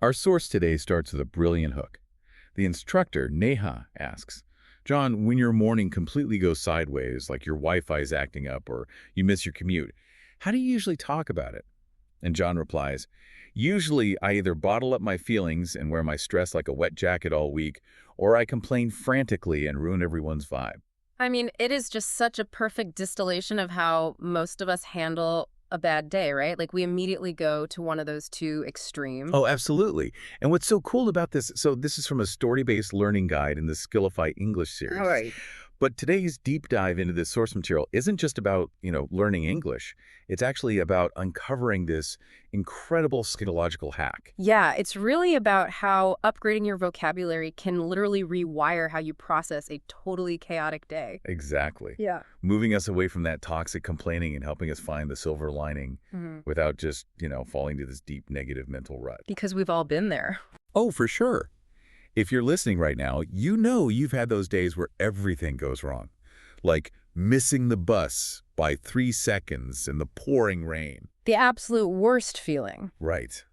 Our source today starts with a brilliant hook. The instructor, Neha, asks, John, when your morning completely goes sideways, like your Wi-Fi is acting up or you miss your commute, how do you usually talk about it? And John replies, usually I either bottle up my feelings and wear my stress like a wet jacket all week, or I complain frantically and ruin everyone's vibe. I mean, it is just such a perfect distillation of how most of us handle a bad day, right? Like we immediately go to one of those two extremes. Oh, absolutely. And what's so cool about this, so this is from a story-based learning guide in the Skillify English All series. right. But today's deep dive into this source material isn't just about, learning English. It's actually about uncovering this incredible psychological hack. Yeah, it's really about how upgrading your vocabulary can literally rewire how you process a totally chaotic day. Exactly. Yeah. Moving us away from that toxic complaining and helping us find the silver lining without just, falling into this deep negative mental rut. Because we've all been there. Oh, for sure. If you're listening right now, you know you've had those days where everything goes wrong. Like missing the bus by 3 seconds in the pouring rain. The absolute worst feeling. Right.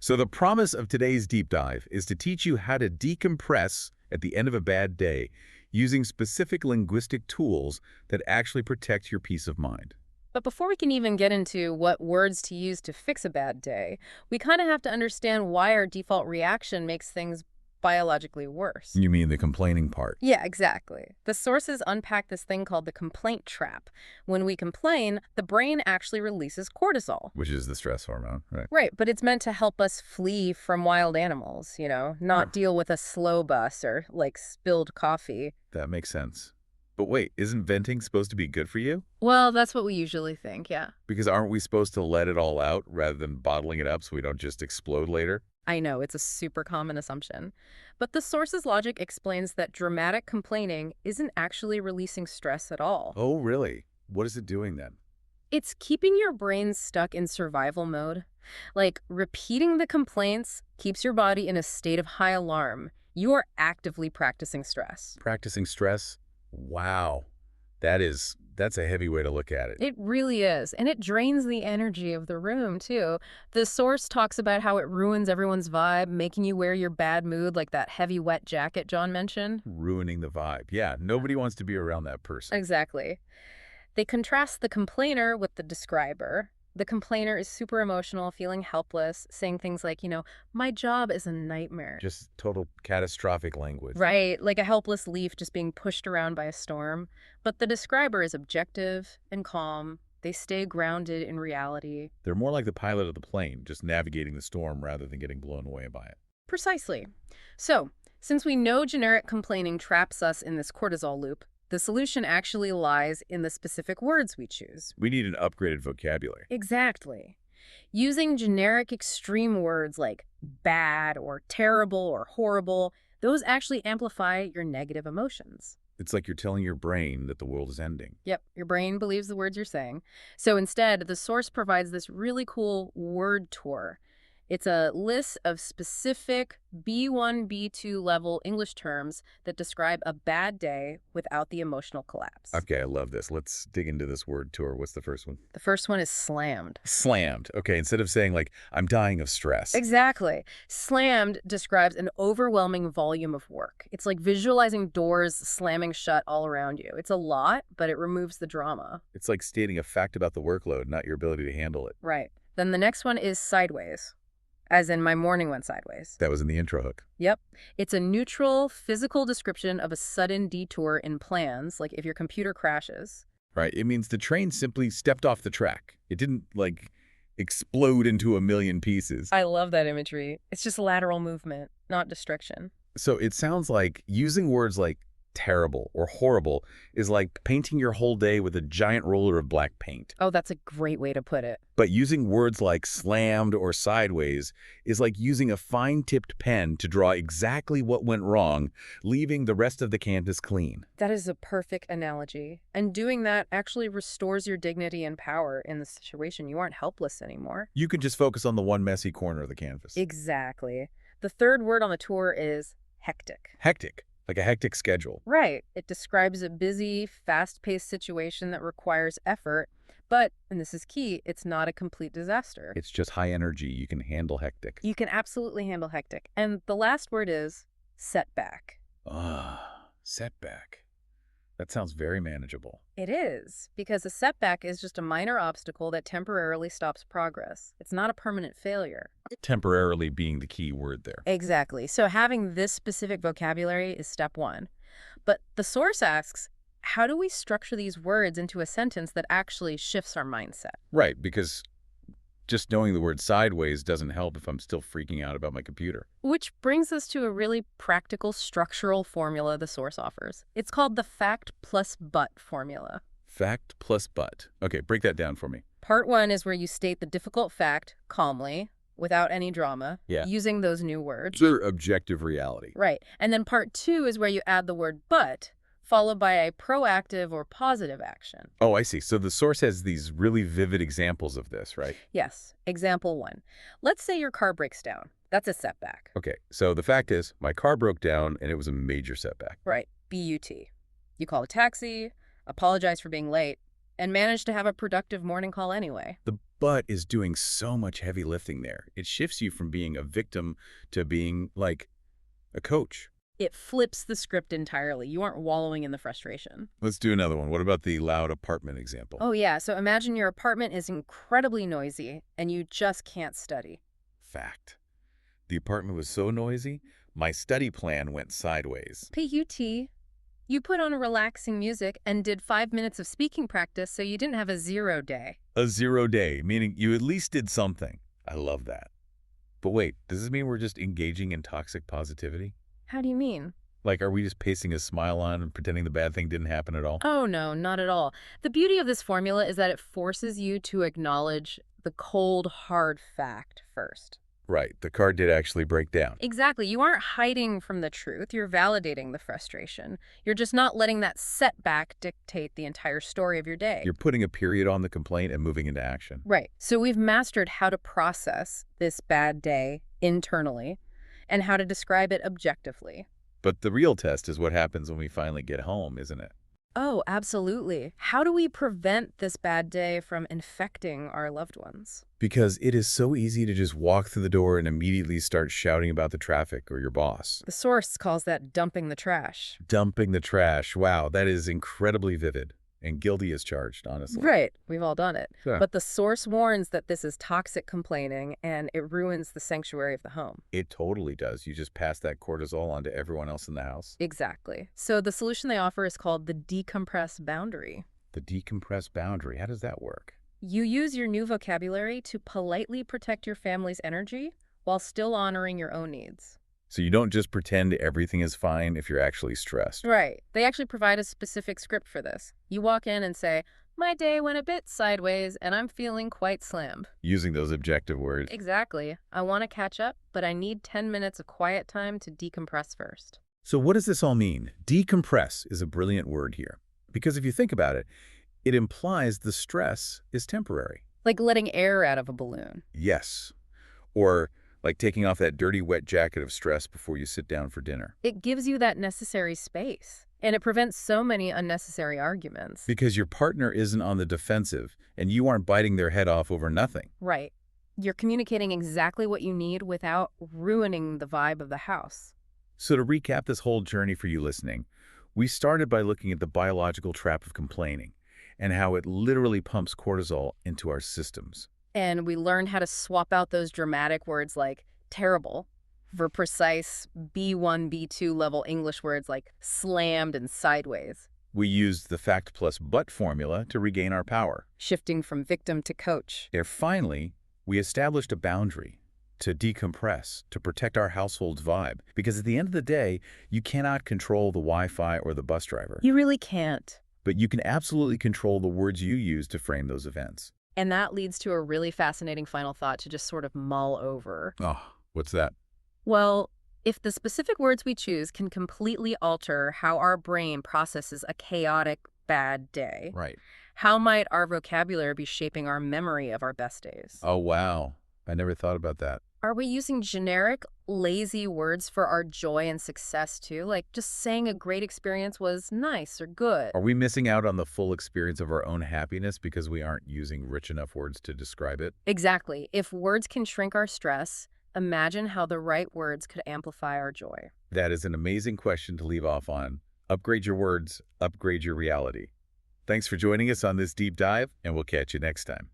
So the promise of today's deep dive is to teach you how to decompress at the end of a bad day using specific linguistic tools that actually protect your peace of mind. But before we can even get into what words to use to fix a bad day, we kind of have to understand why our default reaction makes things biologically worse. You mean the complaining part? Yeah, exactly. The sources unpack this thing called the complaint trap. When we complain, the brain actually releases cortisol. Which is the stress hormone, right? Right, but it's meant to help us flee from wild animals, not deal with a slow bus or, like, spilled coffee. That makes sense. But wait, isn't venting supposed to be good for you? Well, that's what we usually think, yeah. Because aren't we supposed to let it all out rather than bottling it up so we don't just explode later? I know, it's a super common assumption. But the source's logic explains that dramatic complaining isn't actually releasing stress at all. Oh, really? What is it doing then? It's keeping your brain stuck in survival mode. Like, repeating the complaints keeps your body in a state of high alarm. You are actively practicing stress. Practicing stress? Wow. That's a heavy way to look at it. It really is. And it drains the energy of the room, too. The source talks about how it ruins everyone's vibe, making you wear your bad mood like that heavy, wet jacket John mentioned. Ruining the vibe. Yeah, nobody wants to be around that person. Exactly. They contrast the complainer with the describer. The complainer is super emotional, feeling helpless, saying things like, my job is a nightmare. Just total catastrophic language. Right, like a helpless leaf just being pushed around by a storm. But the describer is objective and calm. They stay grounded in reality. They're more like the pilot of the plane, just navigating the storm rather than getting blown away by it. Precisely. So, since we know generic complaining traps us in this cortisol loop, the solution actually lies in the specific words we choose. We need an upgraded vocabulary. Exactly. Using generic extreme words like bad or terrible or horrible, those actually amplify your negative emotions. It's like you're telling your brain that the world is ending. Yep, your brain believes the words you're saying. So instead, the source provides this really cool word tour. It's a list of specific B1, B2 level English terms that describe a bad day without the emotional collapse. Okay, I love this. Let's dig into this word tour. What's the first one? The first one is slammed. Slammed. Okay, instead of saying like, I'm dying of stress. Exactly. Slammed describes an overwhelming volume of work. It's like visualizing doors slamming shut all around you. It's a lot, but it removes the drama. It's like stating a fact about the workload, not your ability to handle it. Right. Then the next one is sideways. As in, my morning went sideways. That was in the intro hook. Yep. It's a neutral, physical description of a sudden detour in plans, like if your computer crashes. Right. It means the train simply stepped off the track. It didn't, like, explode into a million pieces. I love that imagery. It's just lateral movement, not destruction. So it sounds like using words like terrible or horrible is like painting your whole day with a giant roller of black paint. Oh, that's a great way to put it. But using words like slammed or sideways is like using a fine-tipped pen to draw exactly what went wrong, leaving the rest of the canvas clean. That is a perfect analogy. And doing that actually restores your dignity and power in the situation. You aren't helpless anymore. You can just focus on the one messy corner of the canvas. Exactly. The third word on the tour is hectic. Hectic. Like a hectic schedule. Right. It describes a busy, fast-paced situation that requires effort, But, and this is key, it's not a complete disaster. It's just high energy. You can handle hectic. You can absolutely handle hectic. And the last word is setback. Ah, setback. That sounds very manageable. It is, because a setback is just a minor obstacle that temporarily stops progress. It's not a permanent failure. Temporarily being the key word there. Exactly. So having this specific vocabulary is step one. But the source asks, how do we structure these words into a sentence that actually shifts our mindset? Right, because just knowing the word sideways doesn't help if I'm still freaking out about my computer. Which brings us to a really practical structural formula the source offers. It's called the fact plus but formula. Fact plus but. Okay, break that down for me. Part one is where you state the difficult fact calmly, without any drama, Yeah. using those new words. They're objective reality. Right. And then part two is where you add the word but, followed by a proactive or positive action. Oh, I see. So the source has these really vivid examples of this, right? Yes. Example one. Let's say your car breaks down. That's a setback. Okay, so the fact is, my car broke down and it was a major setback. Right. BUT. You call a taxi, apologize for being late, and manage to have a productive morning call anyway. The but is doing so much heavy lifting there. It shifts you from being a victim to being, like, a coach. It flips the script entirely. You aren't wallowing in the frustration. Let's do another one. What about the loud apartment example? Oh, yeah. So imagine your apartment is incredibly noisy and you just can't study. Fact. The apartment was so noisy, my study plan went sideways. PUT. You put on relaxing music and did 5 minutes of speaking practice so you didn't have a 0 day. A 0 day, meaning you at least did something. I love that. But wait, does this mean we're just engaging in toxic positivity? How do you mean? Like, are we just pasting a smile on and pretending the bad thing didn't happen at all? Oh, no, not at all. The beauty of this formula is that it forces you to acknowledge the cold, hard fact first. Right, the car did actually break down. Exactly. You aren't hiding from the truth. You're validating the frustration. You're just not letting that setback dictate the entire story of your day. You're putting a period on the complaint and moving into action. Right. So we've mastered how to process this bad day internally and how to describe it objectively. But the real test is what happens when we finally get home, isn't it? Oh, absolutely. How do we prevent this bad day from infecting our loved ones? Because it is so easy to just walk through the door and immediately start shouting about the traffic or your boss. The source calls that dumping the trash. Dumping the trash. Wow, that is incredibly vivid and guilty as charged, honestly. Right. We've all done it. Yeah. But the source warns that this is toxic complaining and it ruins the sanctuary of the home. It totally does. You just pass that cortisol on to everyone else in the house. Exactly. So the solution they offer is called the Decompress boundary. The decompress boundary. How does that work? You use your new vocabulary to politely protect your family's energy while still honoring your own needs. So you don't just pretend everything is fine if you're actually stressed. Right. They actually provide a specific script for this. You walk in and say, my day went a bit sideways and I'm feeling quite slammed. Using those objective words. Exactly. I want to catch up, but I need 10 minutes of quiet time to decompress first. So what does this all mean? Decompress is a brilliant word here. Because if you think about it, it implies the stress is temporary. Like letting air out of a balloon. Yes. Or like taking off that dirty, wet jacket of stress before you sit down for dinner. It gives you that necessary space, and it prevents so many unnecessary arguments. Because your partner isn't on the defensive, and you aren't biting their head off over nothing. Right. You're communicating exactly what you need without ruining the vibe of the house. So to recap this whole journey for you listening, we started by looking at the biological trap of complaining and how it literally pumps cortisol into our systems. And we learned how to swap out those dramatic words like terrible for precise B1, B2 level English words like slammed and sideways. We used the fact plus but formula to regain our power. Shifting from victim to coach. And finally, we established a boundary to decompress, to protect our household's vibe. Because at the end of the day, you cannot control the Wi-Fi or the bus driver. You really can't. But you can absolutely control the words you use to frame those events. And that leads to a really fascinating final thought to just sort of mull over. Oh, what's that? Well, if the specific words we choose can completely alter how our brain processes a chaotic, bad day, Right. how might our vocabulary be shaping our memory of our best days? Oh, wow. I never thought about that. Are we using generic, lazy words for our joy and success too, like just saying a great experience was nice or good. Are we missing out on the full experience of our own happiness because we aren't using rich enough words to describe it? Exactly. If words can shrink our stress, imagine how the right words could amplify our joy. That is an amazing question to leave off on. Upgrade your words, upgrade your reality. Thanks for joining us on this deep dive, and we'll catch you next time.